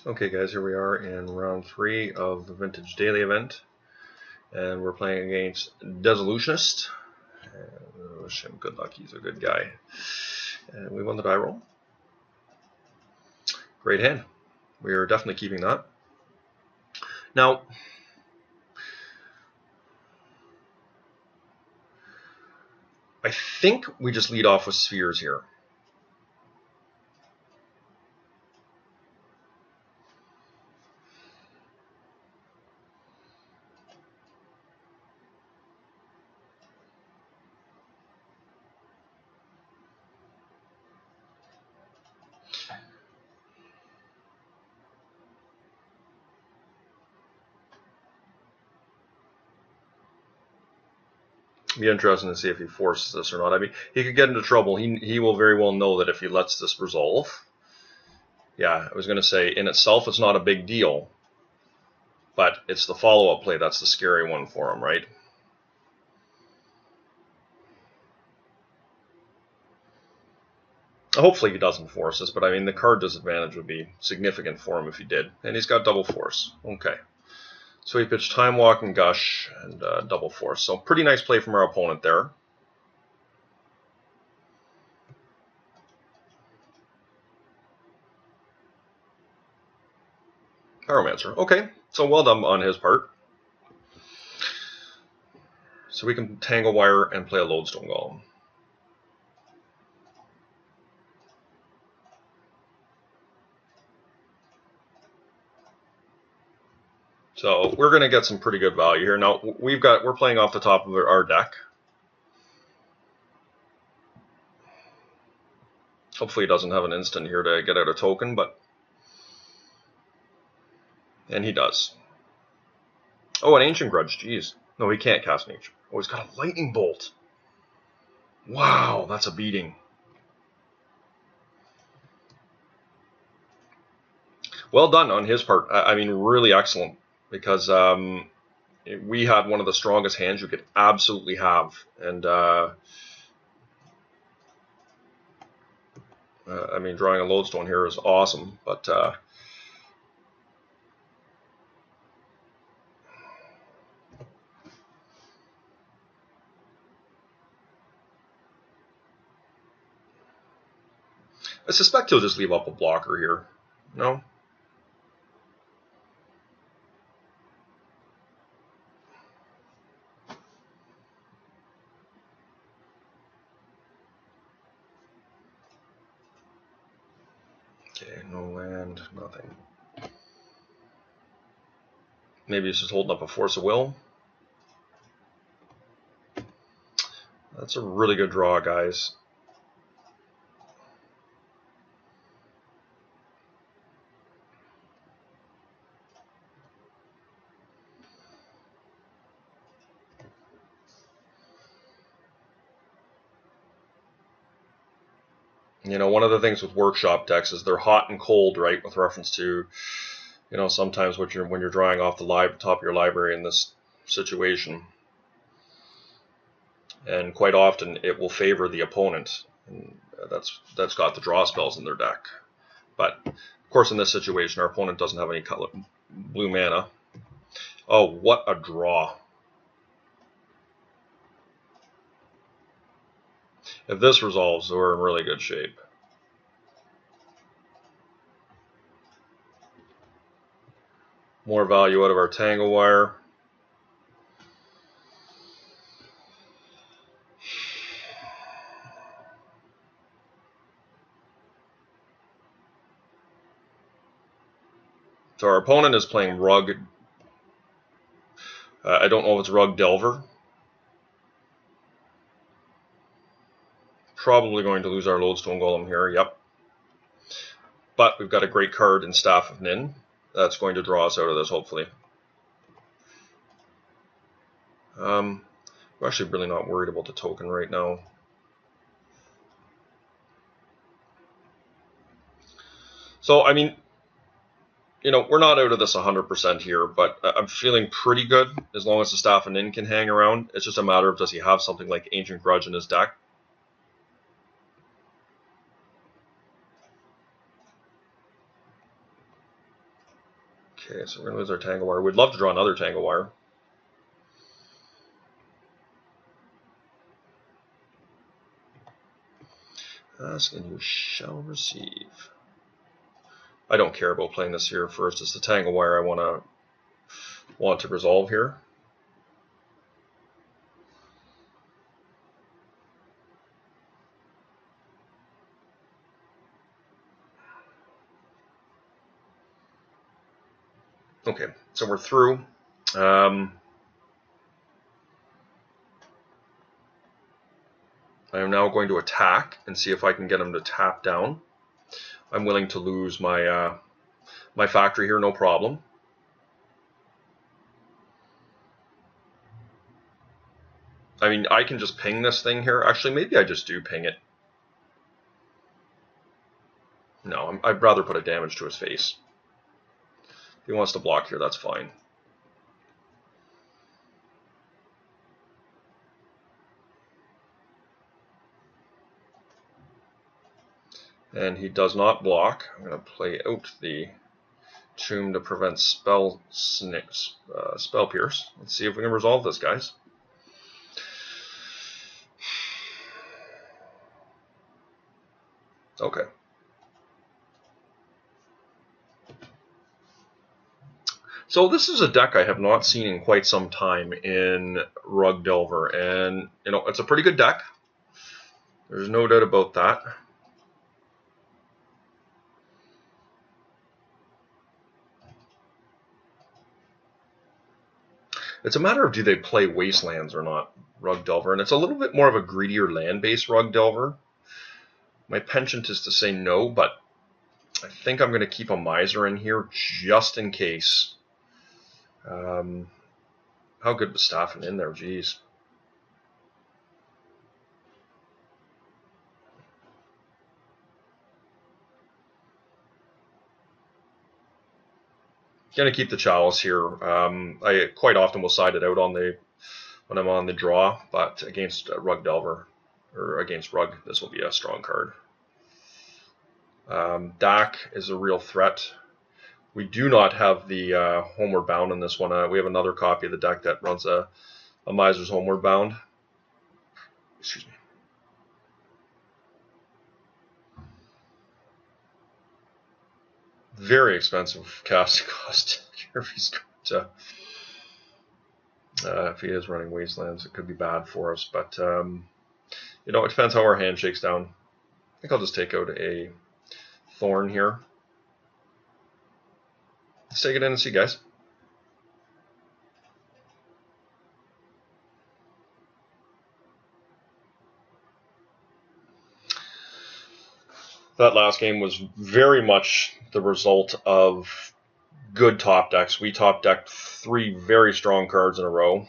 Okay guys, here we are in round 3 of the Vintage Daily event, and we're playing against Desolutionist. I wish him good luck, he's a good guy. And we won the die roll. Great hand. We are definitely keeping that. Now, I think we just lead off with spheres here. Be interesting to see if he forces this or not. I mean, he could get into trouble. He will very well know that if he lets this resolve. Yeah, I was going to say, in itself, it's not a big deal. But it's the follow-up play that's the scary one for him, right? Hopefully he doesn't force this, but I mean, the card disadvantage would be significant for him if he did. And he's got double force. Okay. So he pitched Time Walk and Gush and double force. So pretty nice play from our opponent there. Pyromancer. Okay. So well done on his part. So we can Tangle Wire and play a Lodestone Golem. So we're going to get some pretty good value here. Now we're playing off the top of our deck. Hopefully he doesn't have an instant here to get out a token, and he does. Oh, an Ancient Grudge. Jeez. No, he can't cast an Ancient. Oh, he's got a Lightning Bolt. Wow, that's a beating. Well done on his part. I mean, really excellent. Because we had one of the strongest hands you could absolutely have. And, I mean, drawing a Lodestone here is awesome. But, I suspect he'll just leave up a blocker here. No? Okay, no land, nothing. Maybe he's just holding up a Force of Will. That's a really good draw, guys. You know, one of the things with workshop decks is they're hot and cold, right? With reference to, you know, sometimes when you're drawing off the top of your library in this situation, and quite often it will favor the opponent, and that's got the draw spells in their deck. But of course, in this situation, our opponent doesn't have any color blue mana. Oh, what a draw! If this resolves, we're in really good shape. More value out of our Tangle Wire. So our opponent is playing Rug. I don't know if it's Rug Delver. Probably going to lose our Lodestone Golem here, yep. But we've got a great card in Staff of Nin. That's going to draw us out of this, hopefully. We're actually really not worried about the token right now. So, I mean, you know, we're not out of this 100% here, but I'm feeling pretty good as long as the Staff of Nin can hang around. It's just a matter of, does he have something like Ancient Grudge in his deck? Okay, so we're going to lose our Tangle Wire. We'd love to draw another Tangle Wire. Ask and you shall receive. I don't care about playing this here first. It's the Tangle Wire I want to resolve here. Okay, so we're through. I am now going to attack and see if I can get him to tap down. I'm willing to lose my my factory here, no problem. I mean, I can just ping this thing here. Actually, maybe I just do ping it. No, I'd rather put a damage to his face. If he wants to block here, that's fine. And he does not block. I'm going to play out the Tomb to prevent spell pierce. Let's see if we can resolve this, guys. Okay. So this is a deck I have not seen in quite some time in Rug Delver, and you know, it's a pretty good deck. There's no doubt about that. It's a matter of do they play Wastelands or not, Rug Delver, and it's a little bit more of a greedier land-based Rug Delver. My penchant is to say no, but I think I'm going to keep a Miser in here just in case. How good was Staffin in there? Jeez. Going to keep the Chalice here. I quite often will side it out on when I'm on the draw, but against Rug Delver, or against Rug, this will be a strong card. Dak is a real threat. We do not have the Homeward Bound in this one. We have another copy of the deck that runs a Miser's Homeward Bound. Excuse me. Very expensive casting cost. If he is running Wastelands, it could be bad for us. But you know, it depends how our hand shakes down. I think I'll just take out a Thorn here. Let's take it in and see, guys. That last game was very much the result of good top decks. We top decked 3 very strong cards in a row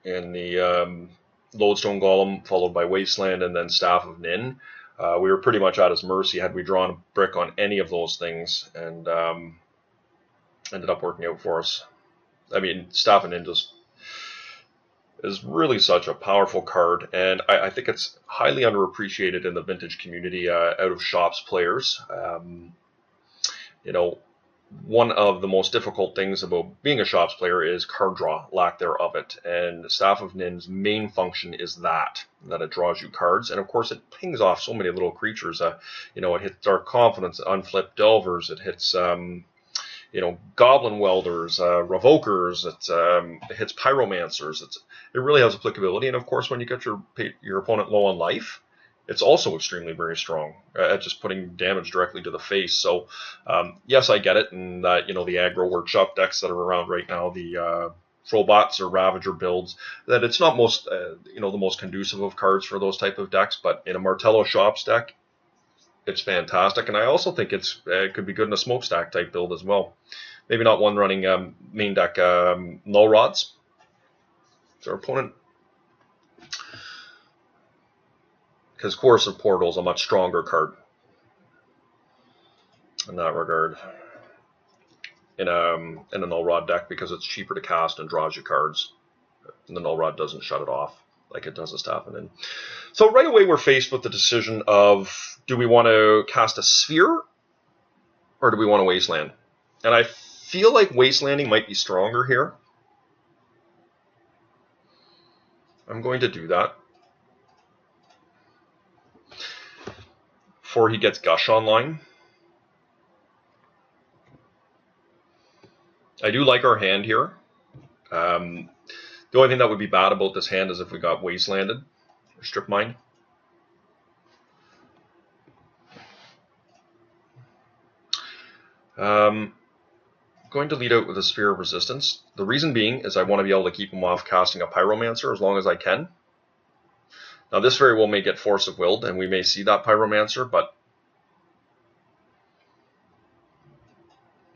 in the Lodestone Golem, followed by Wasteland, and then Staff of Nin. We were pretty much at his mercy had we drawn a brick on any of those things, and ended up working out for us. I mean, Staff of Nin just is really such a powerful card, and I think it's highly underappreciated in the Vintage community out of Shops players. You know, one of the most difficult things about being a Shops player is card draw, lack thereof it, and Staff of Nin's main function is that it draws you cards, and of course it pings off so many little creatures. You know, it hits Dark Confidence, Unflipped Delvers, it hits you know, Goblin Welders, Revokers, it hits Pyromancers. It really has applicability, and of course, when you get your opponent low on life, it's also extremely very strong at just putting damage directly to the face. So, yes, I get it, and you know, the aggro workshop decks that are around right now, the Trollbots or Ravager builds, that it's not you know, the most conducive of cards for those type of decks, but in a Martello Shops deck, it's fantastic, and I also think it could be good in a smokestack type build as well. Maybe not one running main deck Null Rods. So our opponent, because Chorus of Portal is a much stronger card in that regard in a Null Rod deck, because it's cheaper to cast and draws you cards, and the Null Rod doesn't shut it off like it does a Staff of Nin. So right away we're faced with the decision of, do we want to cast a Sphere or do we want a Wasteland? And I feel like wastelanding might be stronger here. I'm going to do that. Before he gets Gush online. I do like our hand here. The only thing that would be bad about this hand is if we got wastelanded or strip mined. Going to lead out with a Sphere of Resistance. The reason being is I want to be able to keep him off casting a Pyromancer as long as I can. Now this very well may get Force of Willed, and we may see that Pyromancer, but...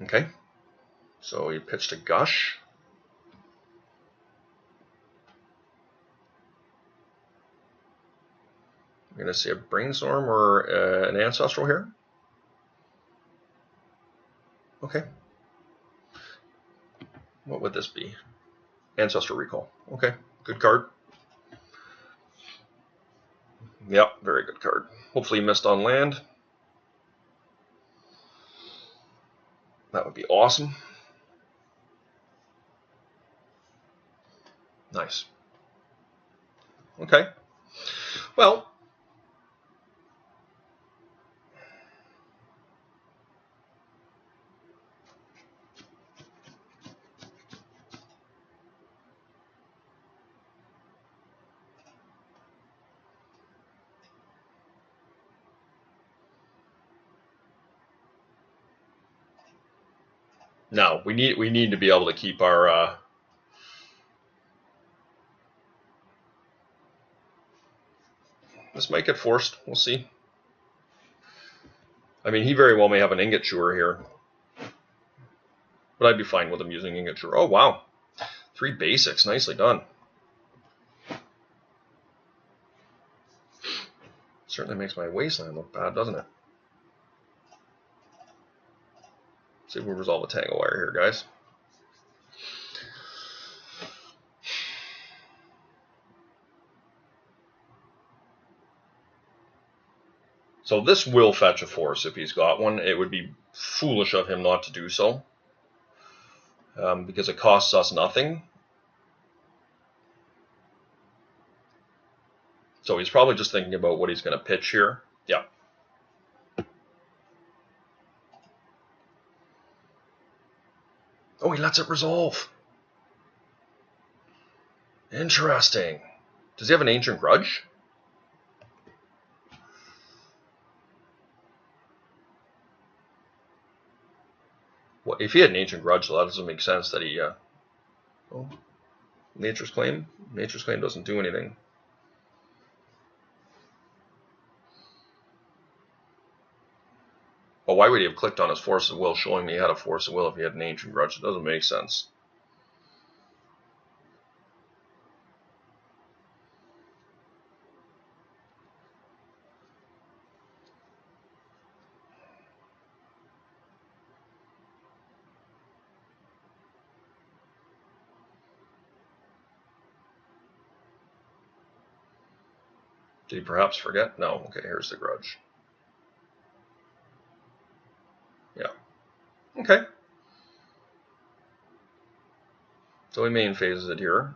Okay. So he pitched a Gush. I'm going to see a Brainstorm or an Ancestral here. Okay. What would this be? Ancestral Recall. Okay, good card. Yep, very good card. Hopefully he missed on land. That would be awesome. Nice. Okay. Well, no, we need to be able to keep our this might get forced. We'll see. I mean, he very well may have an Ingot Chewer here. But I'd be fine with him using Ingot Chewer. Oh, wow. 3 basics. Nicely done. Certainly makes my wasteland look bad, doesn't it? Let's see if we resolve a Tangle Wire here, guys. So this will fetch a force if he's got one. It would be foolish of him not to do so. Because it costs us nothing. So he's probably just thinking about what he's going to pitch here. Yeah. Oh, he lets it resolve. Interesting. Does he have an Ancient Grudge? Well, if he had an Ancient Grudge, that doesn't make sense that he... oh, Nature's Claim? Nature's Claim doesn't do anything. Well, why would he have clicked on his Force of Will showing me he had a Force of Will if he had an Ancient Grudge? It doesn't make sense. Did he perhaps forget? No. Okay, here's the Grudge. Yeah. Okay. So he main phases it here.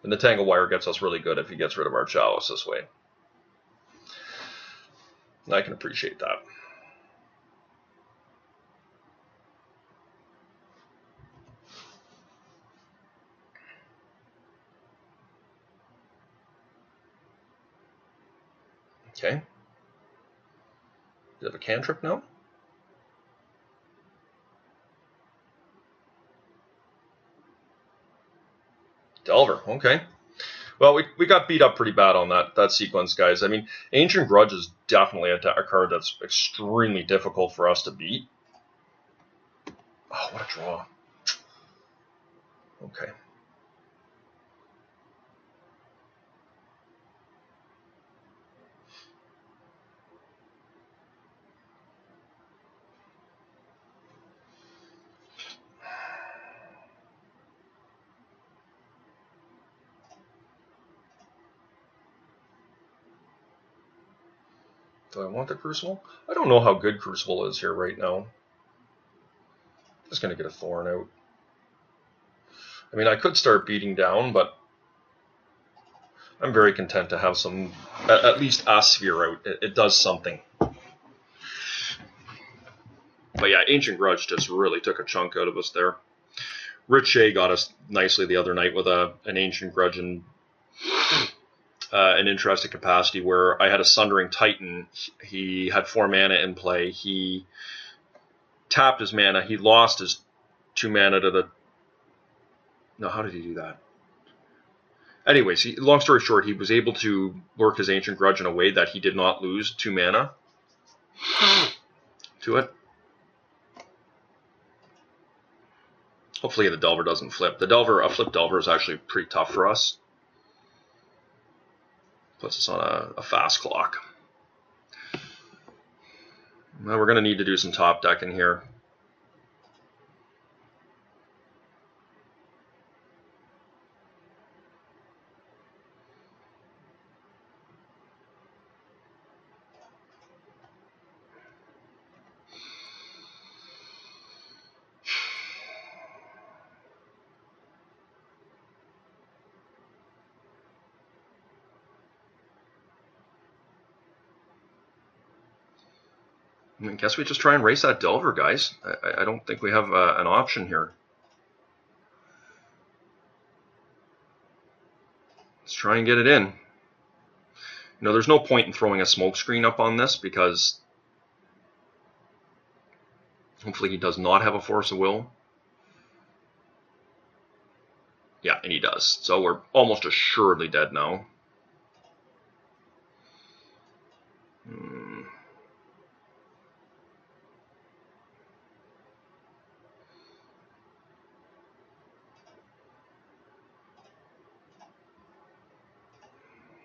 And the Tangle Wire gets us really good if he gets rid of our Chalice this way. And I can appreciate that. Okay. Do you have a cantrip now? Delver, okay. Well, we got beat up pretty bad on that sequence, guys. I mean, Ancient Grudge is definitely a card that's extremely difficult for us to beat. Oh, what a draw. Okay. Do I want the Crucible? I don't know how good Crucible is here right now. Just going to get a thorn out. I mean, I could start beating down, but I'm very content to have some, at least a sphere out. It does something. But yeah, Ancient Grudge just really took a chunk out of us there. Rich Shea got us nicely the other night with an Ancient Grudge and an interesting capacity where I had a Sundering Titan. He had 4 mana in play. He tapped his mana. He lost his 2 mana to the... No, how did he do that? Anyways, long story short, he was able to work his Ancient Grudge in a way that he did not lose 2 mana to it. Hopefully the Delver doesn't flip. A flip Delver is actually pretty tough for us. Puts us on a fast clock. Well, we're going to need to do some top decking here. I guess we just try and race that Delver, guys. I don't think we have an option here. Let's try and get it in. You know, there's no point in throwing a smoke screen up on this because hopefully he does not have a Force of Will. Yeah, and he does. So we're almost assuredly dead now.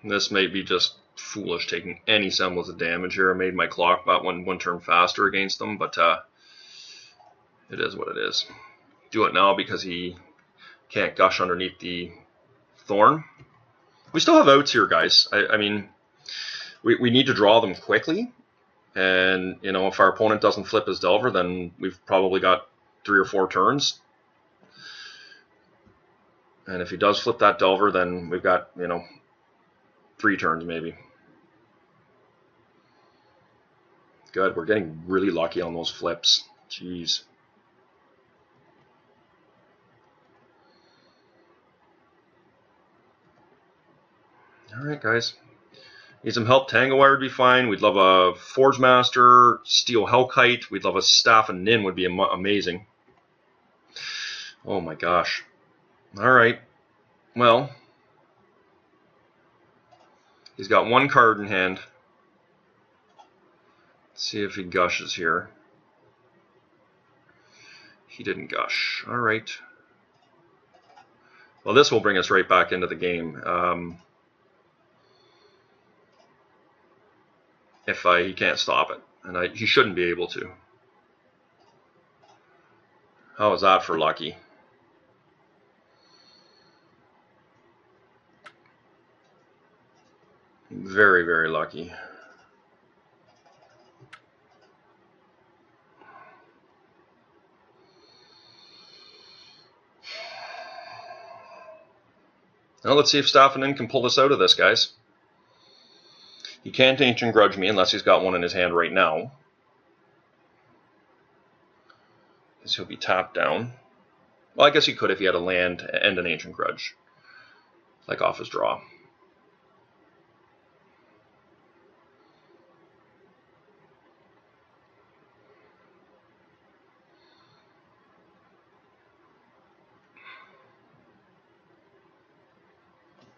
This may be just foolish taking any semblance of damage here. I made my clock about one turn faster against them, but it is what it is. Do it now because he can't gush underneath the Thorn. We still have outs here, guys. I mean, we need to draw them quickly. And, you know, if our opponent doesn't flip his Delver, then we've probably got 3 or 4 turns. And if he does flip that Delver, then we've got, you know, 3 turns maybe. Good, we're getting really lucky on those flips. Jeez. Alright, guys. Need some help. Tanglewire would be fine. We'd love a Forge Master, Steel Hellkite. We'd love a Staff and Nin would be amazing. Oh my gosh. Alright. Well, he's got 1 card in hand. Let's see if he gushes here. He didn't gush. Alright. Well, this will bring us right back into the game. If he can't stop it. And he shouldn't be able to. How is that for lucky? Very, very lucky. Now let's see if Staffinen can pull us out of this, guys. He can't Ancient Grudge me unless he's got one in his hand right now. Because he'll be tapped down. Well, I guess he could if he had a land and an Ancient Grudge. Like off his draw.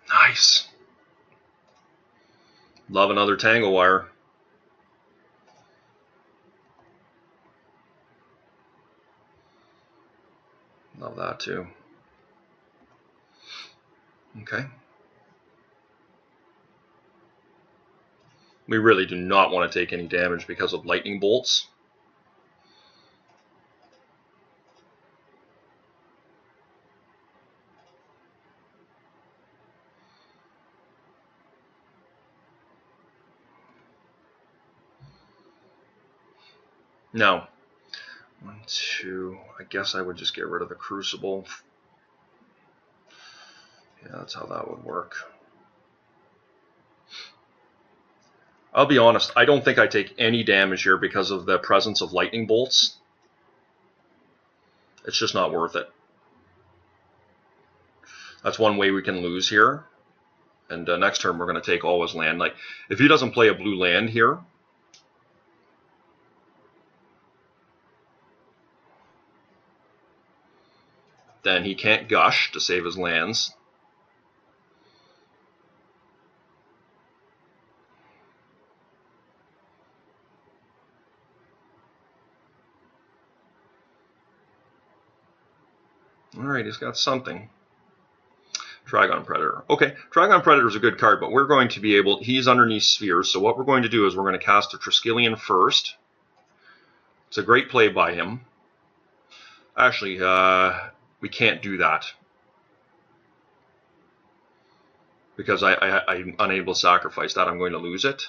Nice. Love another Tanglewire. Love that too. Okay. We really do not want to take any damage because of lightning bolts. Now, 1, 2. I guess I would just get rid of the Crucible. Yeah, that's how that would work. I'll be honest, I don't think I take any damage here because of the presence of lightning bolts. It's just not worth it. That's one way we can lose here. And next turn we're going to take all his land. Like, if he doesn't play a blue land here, then he can't gush to save his lands. Alright, he's got something. Trigon Predator. Okay, Trigon Predator is a good card, but we're going to be able... He's underneath spheres, so what we're going to do is we're going to cast a Triskelion first. It's a great play by him. Actually, we can't do that. Because I'm unable to sacrifice that. I'm going to lose it.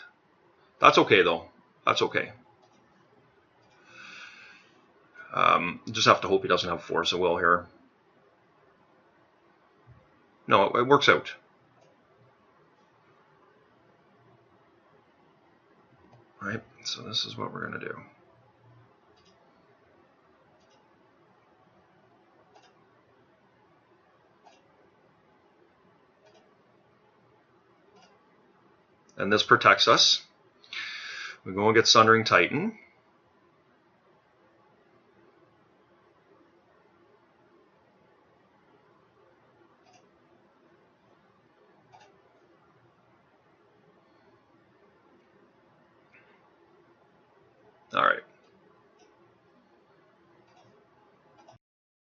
That's okay, though. That's okay. Just have to hope he doesn't have Force of Will here. No, it works out. All right, so this is what we're going to do. And this protects us. We go and get Sundering Titan.